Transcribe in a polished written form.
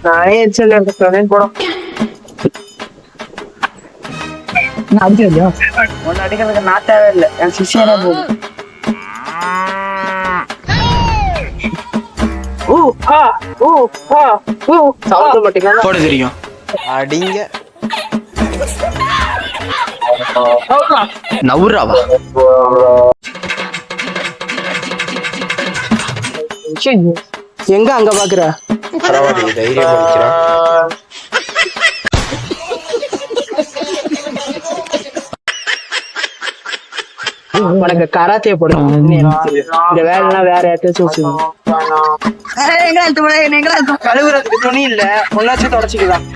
நானே எரிச்சல் போடும் அடிக்கலையா? ஒன்னு அடிக்கிறதுக்கு நான் தேவையில்லை, என் சிஷியனே போதும். போட தெரியும் அடிங்க நவுராவா எங்க அங்க பாக்குற பரவாயில்ல தைரியம் முடிக்கிறான் உனக்கு கராத்தே போடும். இந்த வேலைலாம் வேற யார்ட்டாச்சும் கழுவுறதுக்கு துணி இல்ல, ஒன்னாச்சும் தொடச்சிக்கலாம்.